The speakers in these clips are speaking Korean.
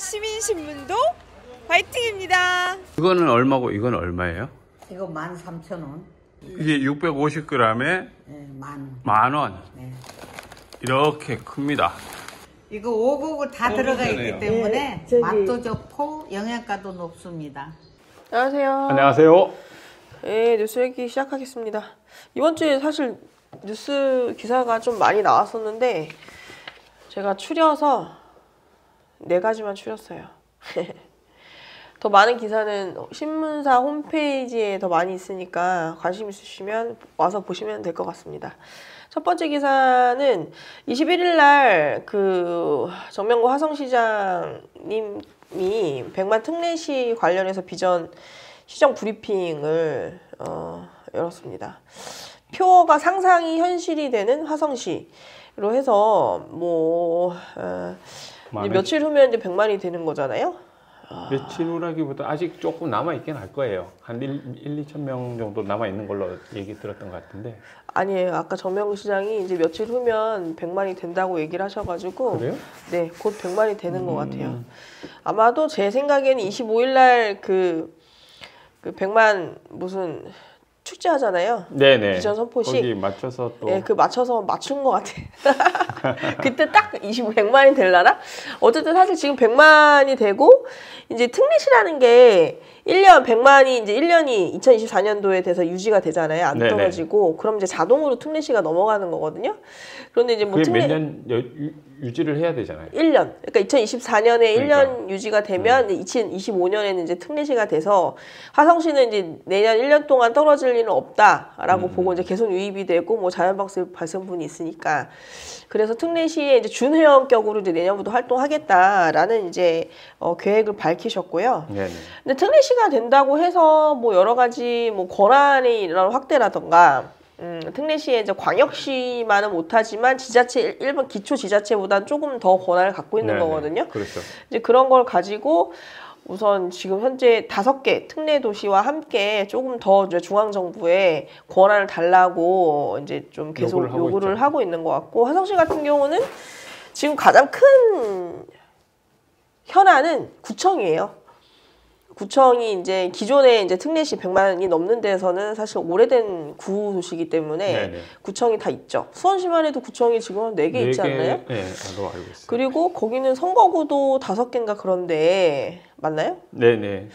시민신문도 화이팅입니다. 이거는 얼마고 이건 얼마예요? 이거 13,000원. 이게 650g에 네, 만. 10,000원. 네. 이렇게 큽니다. 이거 오곡을 다 들어가 괜찮네요. 있기 때문에 네, 맛도 좋고 영양가도 높습니다. 안녕하세요. 안녕하세요. 네, 뉴스 읽기 시작하겠습니다. 이번 주에 사실 뉴스 기사가 좀 많이 나왔었는데 제가 추려서 4가지만 추렸어요. 더 많은 기사는 신문사 홈페이지에 더 많이 있으니까 관심 있으시면 와서 보시면 될 것 같습니다. 첫 번째 기사는 21일 날 그 정명구 화성시장님이 백만 특례시 관련해서 비전 시정 브리핑을 열었습니다. 표어가 상상이 현실이 되는 화성시로 해서 뭐 이제 며칠 후면 이제 100만이 되는 거잖아요. 며칠 후라기보다 아직 조금 남아있긴 할 거예요. 한 2천 명 정도 남아있는 걸로 얘기 들었던 것 같은데. 아니에요. 아까 정명구 시장이 이제 며칠 후면 100만이 된다고 얘기를 하셔가지고. 그래요? 네, 곧 100만이 되는 것 같아요. 아마도 제 생각에는 25일 날 그 100만 무슨 축제 하잖아요. 네네. 비전 선포식. 거기 맞춰서 또. 네, 그 맞춰서 맞춘 것 같아. 그때 딱 100만이 될라나? 어쨌든 사실 지금 100만이 되고, 이제 특례시라는 게 1년 100만이 이제 1년이 2024년도에 돼서 유지가 되잖아요. 안 네네. 떨어지고. 그럼 이제 자동으로 특례시가 넘어가는 거거든요. 그런데 이제 뭐 그게 몇 년 유지를 해야 되잖아요. 1년. 그러니까 2024년에 그러니까. 1년 유지가 되면 2025년에는 이제 특례시가 돼서 화성시는 이제 내년 1년 동안 떨어질 일은 없다라고 보고 이제 계속 유입이 되고 뭐 자연박스 발생분이 있으니까 그래서 특례시에 이제 준회원격으로 이제 내년부터 활동하겠다라는 이제 계획을 밝히셨고요. 네네. 근데 특례시가 된다고 해서 뭐 여러 가지 뭐 권한의 이런 확대라던가 특례시에 이제 광역시만은 못하지만 지자체 일반 기초 지자체보다 조금 더 권한을 갖고 있는 네네. 거거든요. 그렇죠. 이제 그런 걸 가지고 우선 지금 현재 5개 특례 도시와 함께 조금 더 이제 중앙 정부에 권한을 달라고 이제 좀 계속 요구를 하고 있는 것 같고 화성시 같은 경우는 지금 가장 큰 현안은 구청이에요. 구청이 이제 기존에 이제 특례시 100만이 넘는 데서는 사실 오래된 구도시이기 때문에 네네. 구청이 다 있죠. 수원시만 해도 구청이 지금 한 4개 있지 않나요? 네, 나도 알고 있어요. 그리고 거기는 선거구도 5개인가 그런데 맞나요? 네네.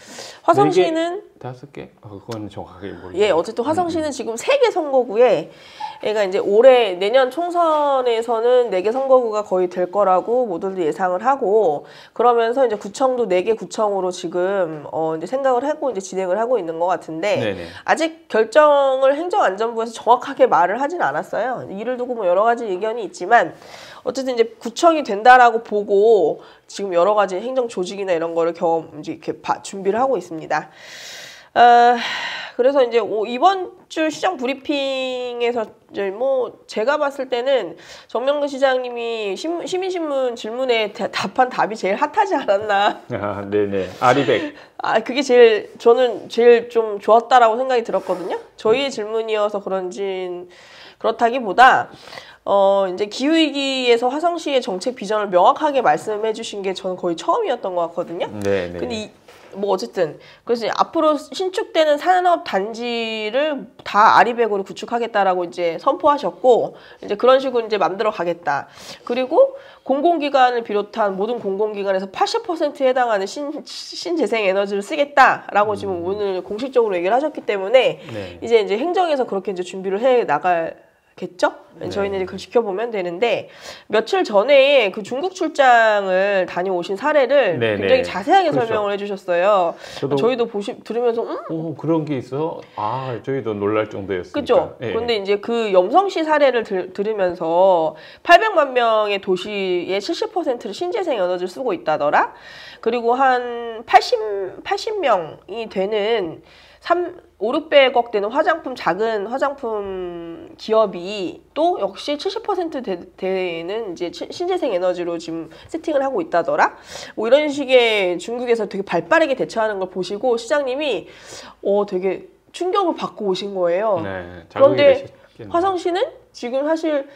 화성시는 5개? 그건 정확하게 모르겠어요. 예, 어쨌든 화성시는 지금 3개 선거구에 얘가 이제 올해 내년 총선에서는 4개 선거구가 거의 될 거라고 모두들 예상을 하고 그러면서 이제 구청도 4개 구청으로 지금 이제 생각을 하고 이제 진행을 하고 있는 것 같은데 네네. 아직 결정을 행정안전부에서 정확하게 말을 하진 않았어요. 이를 두고 뭐 여러 가지 의견이 있지만 어쨌든 이제 구청이 된다라고 보고 지금 여러 가지 행정 조직이나 이런 거를 이제 이렇게 준비를 하고 있습니다. 그래서 이제 이번 주 시장 브리핑에서 이제 뭐 제가 봤을 때는 정명근 시장님이 시민신문 질문에 답한 답이 제일 핫하지 않았나. 아, 네네. 아리백. 그게 저는 제일 좀 좋았다라고 생각이 들었거든요. 저희의 질문이어서 그렇다기보다 이제 기후위기에서 화성시의 정책 비전을 명확하게 말씀해 주신 게 저는 거의 처음이었던 것 같거든요. 네네. 근데 뭐 어쨌든 그래서 앞으로 신축되는 산업 단지를 다 아리백으로 구축하겠다라고 이제 선포하셨고 이제 그런 식으로 이제 만들어 가겠다. 그리고 공공기관을 비롯한 모든 공공기관에서 80%에 해당하는 신재생 에너지를 쓰겠다라고 지금 오늘 공식적으로 얘기를 하셨기 때문에 네. 이제 행정에서 그렇게 이제 준비를 해 나가겠죠? 네. 저희는 이제 그걸 지켜보면 되는데 며칠 전에 그 중국 출장을 다녀오신 사례를 네네. 굉장히 자세하게 그렇죠. 설명을 해주셨어요. 저희도 들으면서 그런 게 있어? 저희도 놀랄 정도였으니까. 그죠? 예. 그런데 이제 그 염성시 사례를 들으면서 800만 명의 도시의 70%를 신재생 에너지를 쓰고 있다더라. 그리고 한 80명이 되는 5,600억 되는 작은 화장품 기업이 또 역시 70% 되는 이제 신재생 에너지로 지금 세팅을 하고 있다더라. 뭐 이런 식의 중국에서 되게 발빠르게 대처하는 걸 보시고 시장님이 되게 충격을 받고 오신 거예요. 네, 그런데 화성시는 지금 사실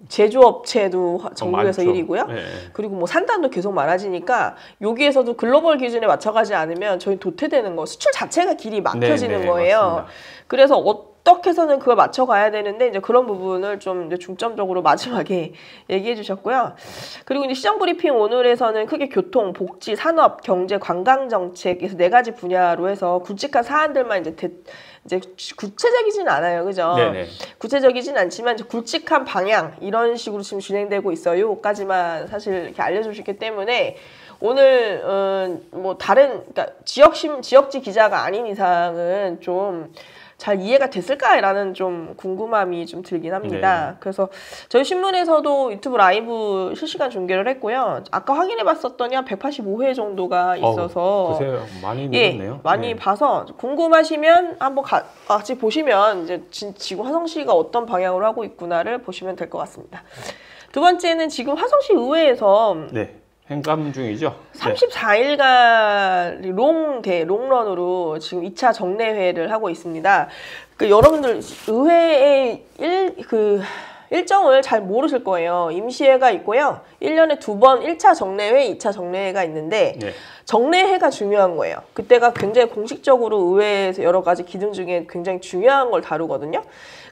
제조업체도 전국에서 많죠. 1위고요. 네. 그리고 뭐 산단도 계속 많아지니까 여기에서도 글로벌 기준에 맞춰가지 않으면 저희 도태되는 거, 수출 자체가 길이 막혀지는 네, 거예요. 맞습니다. 그래서 어떻게 해서는 그걸 맞춰가야 되는데 이제 그런 부분을 좀 이제 중점적으로 마지막에 얘기해 주셨고요. 그리고 이제 시장 브리핑 오늘에서는 크게 교통, 복지, 산업, 경제, 관광 정책에서 4가지 분야로 해서 굵직한 사안들만 이제 구체적이진 않아요, 그죠? 네네. 구체적이진 않지만 이제 굵직한 방향 이런 식으로 지금 진행되고 있어요.까지만 사실 이렇게 알려주셨기 때문에 오늘 뭐 다른 그러니까 지역지 기자가 아닌 이상은 좀 잘 이해가 됐을까라는 좀 궁금함이 좀 들긴 합니다. 네. 그래서 저희 신문에서도 유튜브 라이브 실시간 중계를 했고요. 아까 확인해봤었더니 한 185회 정도가 있어서 보세요. 많이 예, 늘었네요. 많이 네. 봐서 궁금하시면 한번 같이 보시면 이제 지금 화성시가 어떤 방향으로 하고 있구나를 보시면 될 것 같습니다. 두 번째는 지금 화성시 의회에서 네. 행감 중이죠. 34일간 롱런으로 지금 2차 정례회를 하고 있습니다. 그 여러분들 의회의 일정을 잘 모르실 거예요. 임시회가 있고요. 1년에 2번 1차 정례회, 2차 정례회가 있는데 네. 정례회가 중요한 거예요. 그때가 굉장히 공식적으로 의회에서 여러 가지 기능 중에 굉장히 중요한 걸 다루거든요.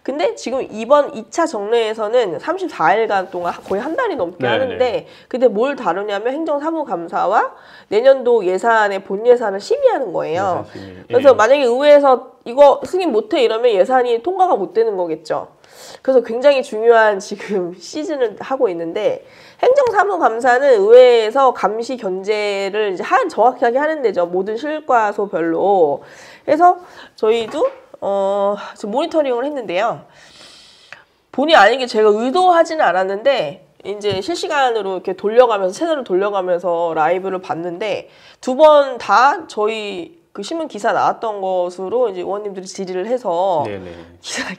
근데 지금 이번 2차 정례에서는 34일간 동안 거의 한 달이 넘게 네네. 하는데 근데 뭘 다루냐면 행정사무감사와 내년도 예산의 본 예산을 심의하는 거예요. 그래서 예. 만약에 의회에서 이거 승인 못해 이러면 예산이 통과가 못 되는 거겠죠. 그래서 굉장히 중요한 지금 시즌을 하고 있는데 행정사무감사는 의회에서 감시 견제를 이제 정확하게 하는 데죠. 모든 실과소별로. 그래서 저희도 지금 모니터링을 했는데요. 본의 아니게 제가 의도하지는 않았는데 이제 실시간으로 이렇게 돌려가면서 채널을 돌려가면서 라이브를 봤는데 2번 다 저희 그 신문 기사 나왔던 것으로 이제 의원님들이 질의를 해서 네네.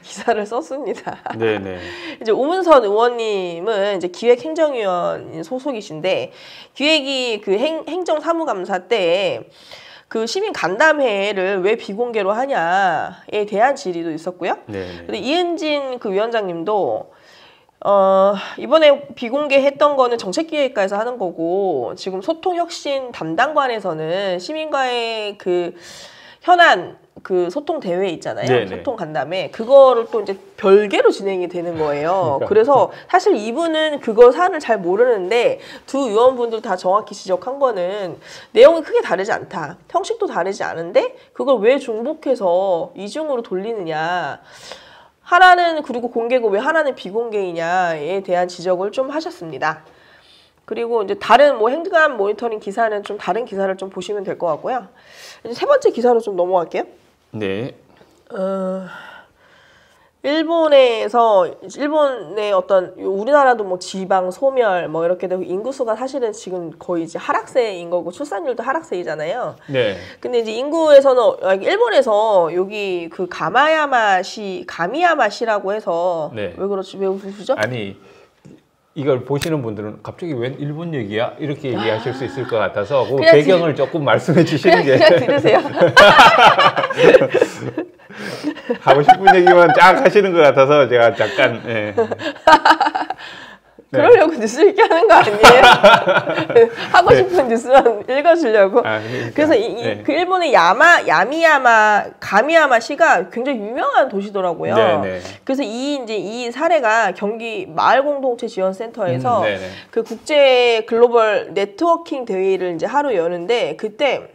기사를 썼습니다. 네네. 이제 오문선 의원님은 이제 기획행정위원 소속이신데 기획이 그 행정사무감사 때 그 시민 간담회를 왜 비공개로 하냐에 대한 질의도 있었고요. 네네. 근데 이은진 그 위원장님도 이번에 비공개했던 거는 정책기획과에서 하는 거고 지금 소통혁신 담당관에서는 시민과의 그 현안 그 소통 대회 있잖아요. 네네. 소통 간담회 그거를 또 이제 별개로 진행이 되는 거예요. 그래서 사실 이분은 그거 사안을 잘 모르는데 두 의원분들 다 정확히 지적한 거는 내용이 크게 다르지 않다. 형식도 다르지 않은데 그걸 왜 중복해서 이중으로 돌리느냐. 하나는 그리고 공개고 왜 하나는 비공개이냐에 대한 지적을 좀 하셨습니다. 그리고 이제 다른 뭐 행감 모니터링 기사는 좀 다른 기사를 좀 보시면 될 것 같고요. 이제 세 번째 기사로 좀 넘어갈게요. 네. 일본의 어떤 우리나라도 뭐 지방 소멸 뭐 이렇게 되고 인구수가 사실은 지금 거의 이제 하락세인 거고 출산율도 하락세이잖아요. 네. 근데 이제 인구에서는 일본에서 여기 그 가미야마시라고 해서 네. 왜 그렇지 왜 웃으시죠? 아니 이걸 보시는 분들은 갑자기 웬 일본 얘기야? 이렇게 얘기하실 수 있을 것 같아서 그 배경을 조금 말씀해 주시는 게 그냥 들으세요. 하고 싶은 얘기만 쫙 하시는 것 같아서 제가 잠깐 예. 그러려고 뉴스 읽게 하는 거 아니에요? 하고 싶은 뉴스만 읽어주려고. 그러니까. 그래서 그 일본의 가미야마시가 굉장히 유명한 도시더라고요. 네네. 그래서 이 사례가 경기 마을공동체 지원센터에서 그 국제 글로벌 네트워킹 대회를 이제 하루 여는데 그때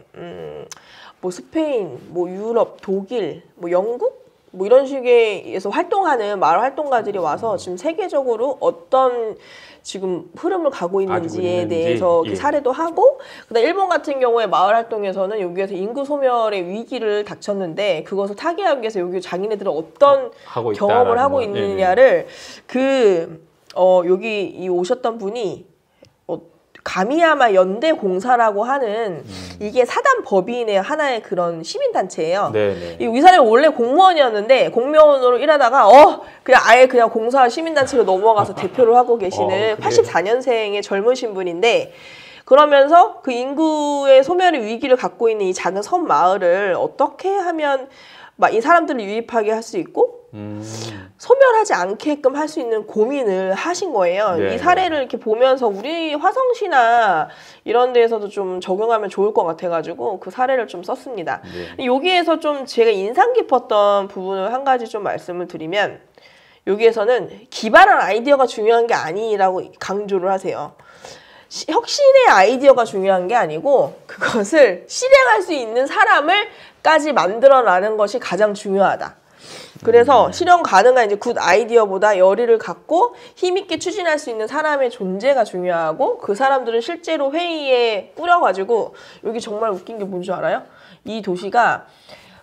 뭐 스페인, 뭐 유럽, 독일, 뭐 영국 뭐 이런 식에서 활동하는 마을 활동가들이 와서 지금 세계적으로 어떤 지금 흐름을 가고 있는지에 대해서 그 사례도 하고 그다음 일본 같은 경우에 마을 활동에서는 여기에서 인구 소멸의 위기를 닥쳤는데 그것을 타개하기 위해서 여기 자기네들은 어떤 경험을 하고 있느냐를 여기 이 오셨던 분이 가미야마 연대공사라고 하는 이게 사단 법인의 하나의 그런 시민단체예요. 이 사람이 원래 공무원이었는데 공무원으로 일하다가 그냥 아예 그냥 공사 시민단체로 넘어가서 대표를 하고 계시는 84년생의 젊으신 분인데 그러면서 그 인구의 소멸의 위기를 갖고 있는 이 작은 섬 마을을 어떻게 하면 이 사람들을 유입하게 할 수 있고 소멸하지 않게끔 할 수 있는 고민을 하신 거예요. 네. 이 사례를 이렇게 보면서 우리 화성시나 이런 데에서도 좀 적용하면 좋을 것 같아가지고 그 사례를 좀 썼습니다. 네. 여기에서 좀 제가 인상 깊었던 부분을 한 가지 좀 말씀을 드리면 여기에서는 기발한 아이디어가 중요한 게 아니라고 강조를 하세요. 혁신의 아이디어가 중요한 게 아니고 그것을 실행할 수 있는 사람을까지 만들어내는 것이 가장 중요하다. 그래서 실현 가능한 이제 굿 아이디어보다 열의를 갖고 힘있게 추진할 수 있는 사람의 존재가 중요하고 그 사람들은 실제로 회의에 꾸려가지고 여기 정말 웃긴 게 뭔지 알아요? 이 도시가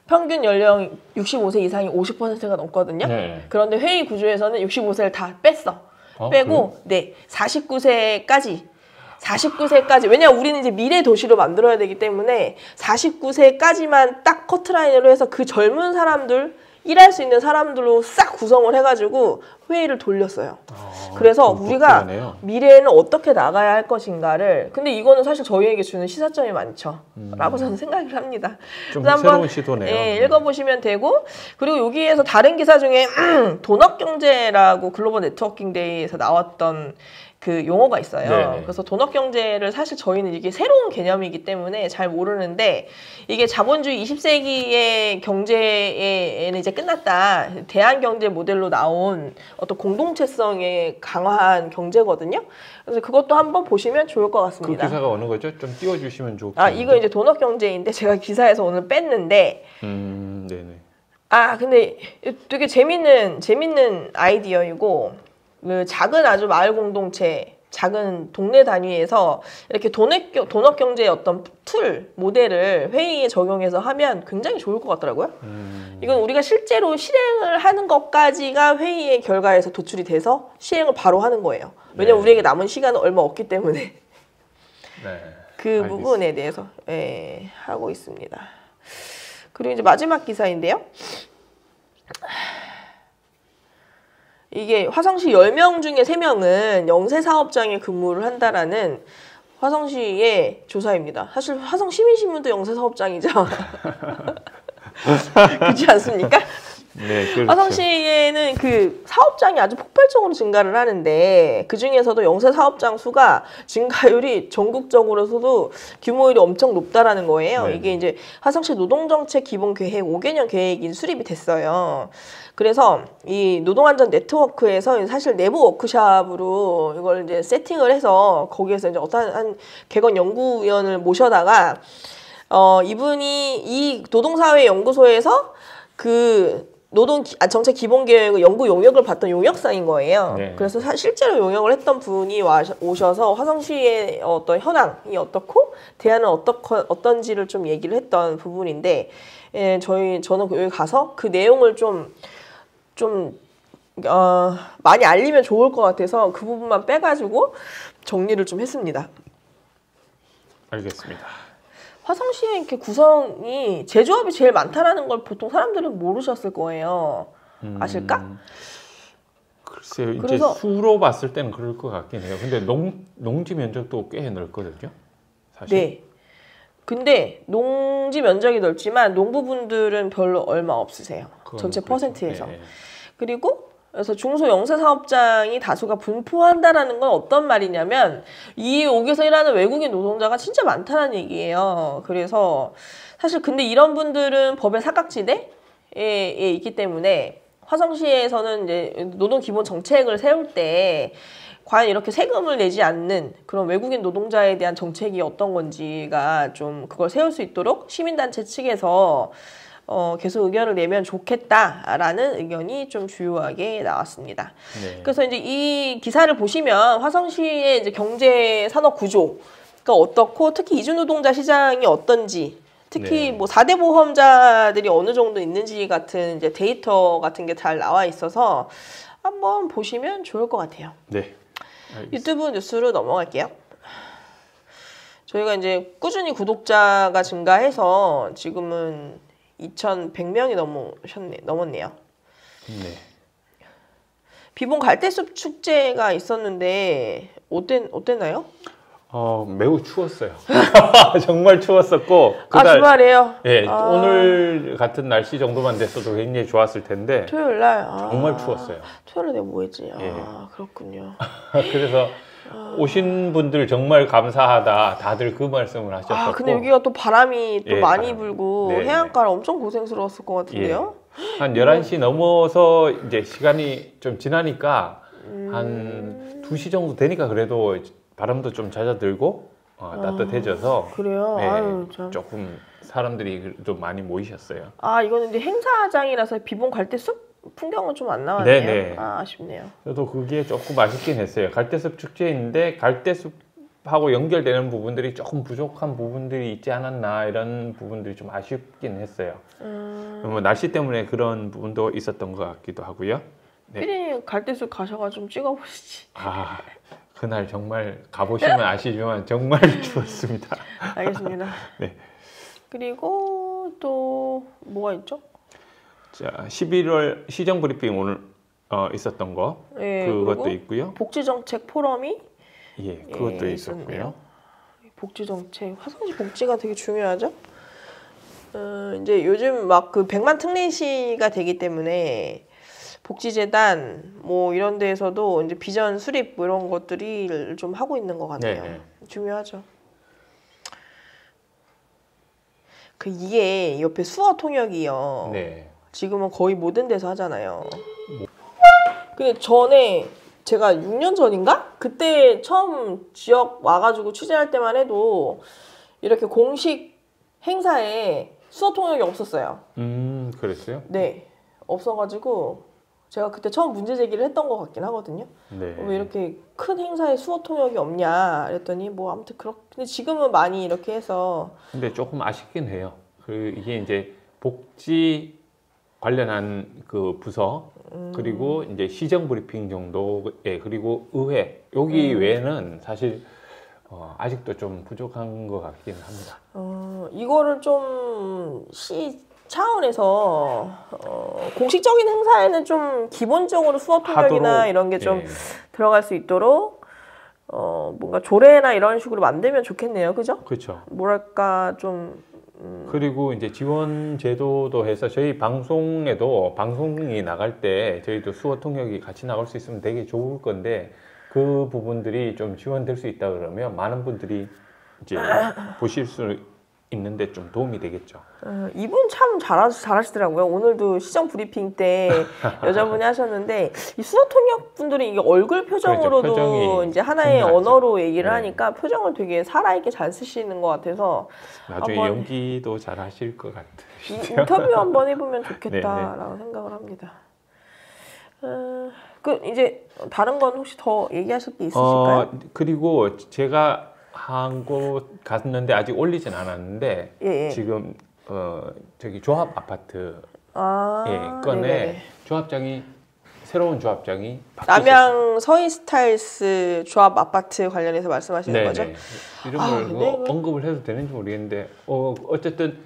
평균 연령 65세 이상이 50%가 넘거든요. 네. 그런데 회의 구조에서는 65세를 다 뺐어. 빼고 네 49세까지 왜냐면 우리는 이제 미래 도시로 만들어야 되기 때문에 49세까지만 딱 커트라인으로 해서 그 젊은 사람들 일할 수 있는 사람들로 싹 구성을 해가지고 회의를 돌렸어요. 그래서 우리가 독특하네요. 미래에는 어떻게 나가야 할 것인가를 근데 이거는 사실 저희에게 주는 시사점이 많죠. 라고 저는 생각을 합니다. 좀 그래서 새로운 시도네요. 예, 읽어보시면 되고 그리고 여기에서 다른 기사 중에 도넛경제라고 글로벌 네트워킹 데이에서 나왔던 그 용어가 있어요. 네네. 그래서 도넛 경제를 사실 저희는 이게 새로운 개념이기 때문에 잘 모르는데 이게 자본주의 20세기의 경제에는 이제 끝났다. 대한 경제 모델로 나온 어떤 공동체성에 강화한 경제거든요. 그래서 그것도 한번 보시면 좋을 것 그 같습니다. 기사가 어느 거죠? 좀 띄워주시면 좋겠는데. 아, 이거 이제 도넛 경제인데 제가 기사에서 오늘 뺐는데 네네. 아, 근데 되게 재밌는 아이디어이고 그 작은 아주 마을 공동체, 작은 동네 단위에서 이렇게 도넛 경제의 어떤 툴, 모델을 회의에 적용해서 하면 굉장히 좋을 것 같더라고요. 이건 우리가 실제로 실행을 하는 것까지가 회의의 결과에서 도출이 돼서 시행을 바로 하는 거예요. 왜냐면 네. 우리에게 남은 시간은 얼마 없기 때문에 네. 그 알겠습니다. 부분에 대해서 예, 하고 있습니다. 그리고 이제 마지막 기사인데요. 이게 화성시 10명 중에 3명은 영세 사업장에 근무를 한다라는 화성시의 조사입니다. 사실 화성 시민신문도 영세 사업장이죠. 그렇지 않습니까? 네, 그렇죠. 화성시에는 그 사업장이 아주 폭발적으로 증가를 하는데 그 중에서도 영세 사업장 수가 증가율이 전국적으로서도 규모율이 엄청 높다라는 거예요. 네. 이게 이제 화성시 노동정책 기본 계획 5개년 계획이 수립이 됐어요. 그래서 이 노동안전 네트워크에서 사실 내부 워크샵으로 이걸 이제 세팅을 해서 거기에서 이제 어떤 한 객원 연구위원을 모셔다가 이분이 이 노동사회 연구소에서 그 정책 기본 계획의 연구 용역을 봤던 용역사인 거예요. 네. 그래서 실제로 용역을 했던 분이 오셔서 화성시의 어떤 현황이 어떻고 대안은 어떤지를 좀 얘기를 했던 부분인데 예, 저는 여기 가서 그 내용을 좀 많이 알리면 좋을 것 같아서 그 부분만 빼가지고 정리를 좀 했습니다. 알겠습니다. 화성시에 이렇게 구성이 제조업이 제일 많다라는 걸 보통 사람들은 모르셨을 거예요. 아실까? 글쎄요. 이제 그래서- 수로 봤을 때는 그럴 것 같긴 해요. 근데 농지 면적도 꽤 넓거든요. 사실. 네. 근데 농지 면적이 넓지만 농부분들은 별로 얼마 없으세요. 그건 전체 그렇죠. 퍼센트에서. 네. 그리고 그래서 중소 영세 사업장이 다수가 분포한다라는 건 어떤 말이냐면 이 옥에서 일하는 외국인 노동자가 진짜 많다는 얘기예요. 그래서 사실 근데 이런 분들은 법의 사각지대에 있기 때문에 화성시에서는 이제 노동 기본 정책을 세울 때 과연 이렇게 세금을 내지 않는 그런 외국인 노동자에 대한 정책이 어떤 건지가 좀 그걸 세울 수 있도록 시민단체 측에서 계속 의견을 내면 좋겠다라는 의견이 좀 주요하게 나왔습니다. 네. 그래서 이제 이 기사를 보시면 화성시의 이제 경제 산업 구조가 어떻고 특히 이주노동자 시장이 어떤지 특히 네. 뭐 4대 보험자들이 어느 정도 있는지 같은 이제 데이터 같은 게 잘 나와 있어서 한번 보시면 좋을 것 같아요. 네. 알겠습니다. 유튜브 뉴스로 넘어갈게요. 저희가 이제 꾸준히 구독자가 증가해서 지금은 2,100명이 넘었네요. 네. 비봉 갈대숲 축제가 있었는데 어땠나요? 매우 추웠어요. 정말 추웠었고 그날 주말에요? 예, 오늘 같은 날씨 정도만 됐어도 굉장히 좋았을 텐데 토요일 날 정말 추웠어요. 토요일에 내가 뭐 했지? 예. 그렇군요. 그래서 오신 분들 정말 감사하다. 다들 그 말씀을 하셨었고. 근데 여기가 또 바람이 또 예, 많이 바람. 불고 네, 해안가라 엄청 고생스러웠을 것 같은데요. 한 11시 넘어서 이제 시간이 좀 지나니까 한 2시 정도 되니까 그래도 바람도 좀 잦아들고 따뜻해져서 그래요? 네, 아유, 참. 조금 사람들이 좀 많이 모이셨어요. 이거는 이제 행사장이라서 비봉 갈대숲 풍경은 좀 안 나왔네요. 네네. 아쉽네요. 저도 그게 조금 아쉽긴 했어요. 갈대숲 축제인데 갈대숲하고 연결되는 부분들이 조금 부족한 부분들이 있지 않았나 이런 부분들이 좀 아쉽긴 했어요. 뭐 날씨 때문에 그런 부분도 있었던 것 같기도 하고요. 네. 피디님 갈대숲 가셔가 좀 찍어보시지. 그날 정말 가보시면 아시지만 정말 추웠습니다. 알겠습니다. 네. 그리고 또 뭐가 있죠? 자, 11월 시정 브리핑 오늘 있었던 거 예, 그것도 그리고 있고요. 복지정책 포럼이 그것도 예, 있었고요. 복지정책, 화성시 복지가 되게 중요하죠. 이제 요즘 막 그 100만 특례시가 되기 때문에 복지재단 뭐 이런 데에서도 이제 비전 수립 뭐 이런 것들이 좀 하고 있는 것 같네요. 네네. 중요하죠. 이게 옆에 수어 통역이요. 네. 지금은 거의 모든 데서 하잖아요. 근데 전에 제가 6년 전인가? 그때 처음 지역 와가지고 취재할 때만 해도 이렇게 공식 행사에 수어 통역이 없었어요. 그랬어요? 네. 없어가지고 제가 그때 처음 문제 제기를 했던 것 같긴 하거든요. 네. 왜 이렇게 큰 행사에 수어 통역이 없냐 그랬더니 뭐 아무튼 근데 지금은 많이 이렇게 해서 근데 조금 아쉽긴 해요. 이게 이제 복지 관련한 그 부서 그리고 이제 시정 브리핑 정도에 그리고 의회 여기 외에는 사실 아직도 좀 부족한 것 같긴 합니다. 이거를 좀 시 차원에서 공식적인 행사에는 좀 기본적으로 수어 통역이나 하도록, 이런 게 좀 예. 들어갈 수 있도록 뭔가 조례나 이런 식으로 만들면 좋겠네요, 그죠? 그렇죠. 뭐랄까 좀 그리고 이제 지원 제도도 해서 저희 방송에도 방송이 나갈 때 저희도 수어 통역이 같이 나갈 수 있으면 되게 좋을 건데 그 부분들이 좀 지원될 수 있다 그러면 많은 분들이 이제 보실 수 있는데 좀 도움이 되겠죠. 이분 참 잘하시더라고요. 오늘도 시정 브리핑 때 여자분이 하셨는데 이 수어 통역 분들이 이게 얼굴 표정으로도 그렇죠. 표정이 이제 하나의 중요하죠. 언어로 얘기를 네. 하니까 표정을 되게 살아있게 잘 쓰시는 것 같아서 나중에 한번 연기도 잘 하실 것 같으시죠. 인터뷰 한번 해보면 좋겠다라고 생각을 합니다. 이제 다른 건 혹시 더 얘기하실 게 있으실까요? 그리고 제가 한 곳 갔는데 아직 올리진 않았는데 예. 지금 저기 조합 아파트 건에 네네네. 조합장이 새로운 조합장이 바뀌셨어요. 남양 서희스타일스 조합 아파트 관련해서 말씀하시는 거죠? 이름을 근데 언급을 해도 되는지 모르겠는데 어쨌든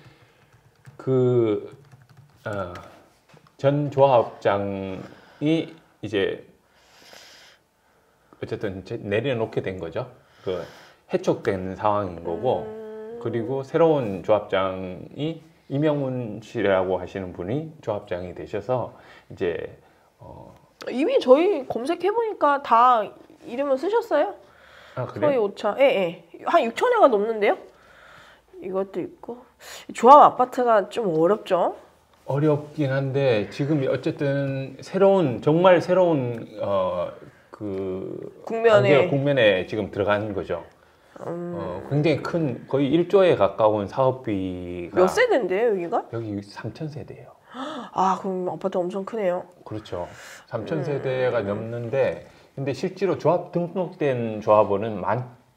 전 조합장이 이제 어쨌든 내려놓게 된 거죠. 해촉된 상황인 거고 그리고 새로운 조합장이 이명훈 씨라고 하시는 분이 조합장이 되셔서 이제 이미 저희 검색해보니까 다 이름을 쓰셨어요. 서희 그래요? 오차. 예. 한 6,000회가 넘는데요? 이것도 있고. 조합 아파트가 좀 어렵죠? 어렵긴 한데 지금 어쨌든 정말 새로운 국면에 지금 들어간 거죠. 굉장히 큰 거의 1조에 가까운 사업비가 몇 세대인데요, 여기가? 여기 3,000세대예요. 그럼 아파트 엄청 크네요. 그렇죠. 3,000세대가 넘는데 근데 실제로 조합 등록된 조합원은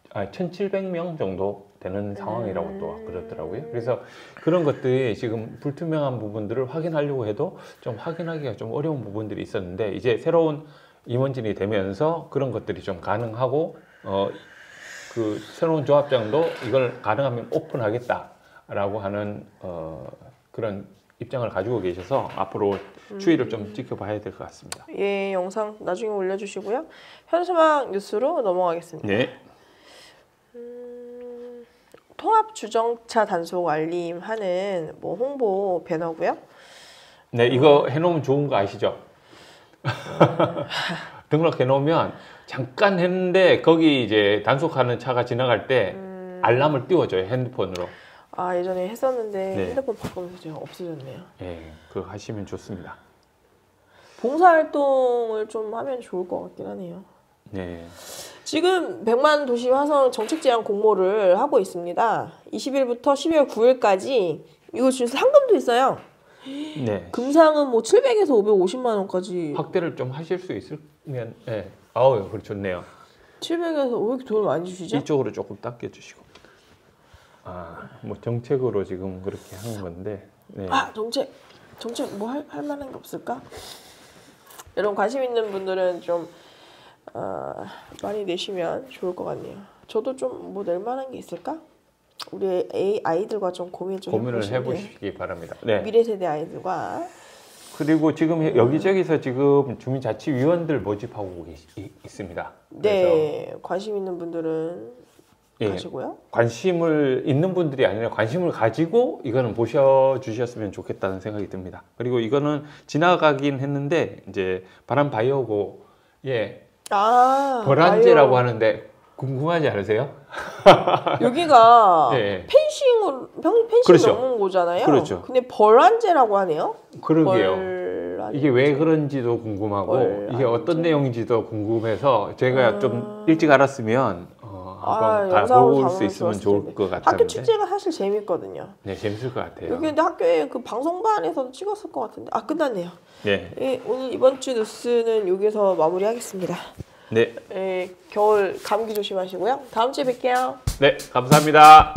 1,700명 정도 되는 상황이라고 또 그러더라고요. 그래서 그런 것들이 지금 불투명한 부분들을 확인하려고 해도 좀 확인하기가 좀 어려운 부분들이 있었는데 이제 새로운 임원진이 되면서 그런 것들이 좀 가능하고 그 새로운 조합장도 이걸 가능하면 오픈하겠다라고 하는 그런 입장을 가지고 계셔서 앞으로 추이를 좀 지켜봐야 될 것 같습니다. 예, 영상 나중에 올려주시고요. 현수막 뉴스로 넘어가겠습니다. 네. 통합 주정차 단속 알림하는 뭐 홍보 배너고요. 네, 이거 해놓으면 좋은 거 아시죠? 등록해놓으면 잠깐 했는데 거기 이제 단속하는 차가 지나갈 때 알람을 띄워줘요, 핸드폰으로. 아, 예전에 했었는데 네. 핸드폰 바꾸면서 제가 없어졌네요. 네, 그거 하시면 좋습니다. 봉사활동을 좀 하면 좋을 것 같긴 하네요. 네. 지금 100만 도시 화성 정책 제안 공모를 하고 있습니다. 20일부터 12월 9일까지 이거 지금 상금도 있어요. 네. 금상은 뭐 700에서 550만 원까지. 확대를 좀 하실 수 있으면, 네. 아우, 그래 좋네요. 700에서 왜 이렇게 돈을 많이 주시죠? 이쪽으로 조금 당겨주시고. 아, 뭐 정책으로 지금 그렇게 하는 건데. 네. 아, 정책 뭐 할 만한 게 없을까? 여러분 관심 있는 분들은 좀 많이 내시면 좋을 것 같네요. 저도 좀 뭐 낼 만한 게 있을까? 우리 아이들과 좀 고민을 해보시기 바랍니다. 네. 미래 세대 아이들과. 그리고 지금 여기저기서 지금 주민자치위원들 모집하고 있습니다. 네, 관심 있는 분들은 예, 가시고요. 관심을 있는 분들이 아니라 관심을 가지고 이거는 보셔주셨으면 좋겠다는 생각이 듭니다. 그리고 이거는 지나가긴 했는데 이제 바람 바이오고 예 버란제라고 하는데 궁금하지 않으세요? 여기가 네. 펜싱 그렇죠. 전문 곳잖아요. 그렇죠. 근데 벌란제라고 하네요. 그러게요. 벌란제. 이게 왜 그런지도 궁금하고 이게 어떤 내용인지도 궁금해서 제가 좀 일찍 알았으면 한번 영상으로 가볼 수 있으면 좋을 것 같았는데. 학교 축제가 사실 재밌거든요. 네, 재밌을 것 같아요. 여기 근데 학교에 그 방송반에서도 찍었을 것 같은데 끝났네요. 네. 예, 오늘 이번 주 뉴스는 여기서 마무리하겠습니다. 네. 예, 겨울 감기 조심하시고요. 다음 주에 뵐게요. 네, 감사합니다.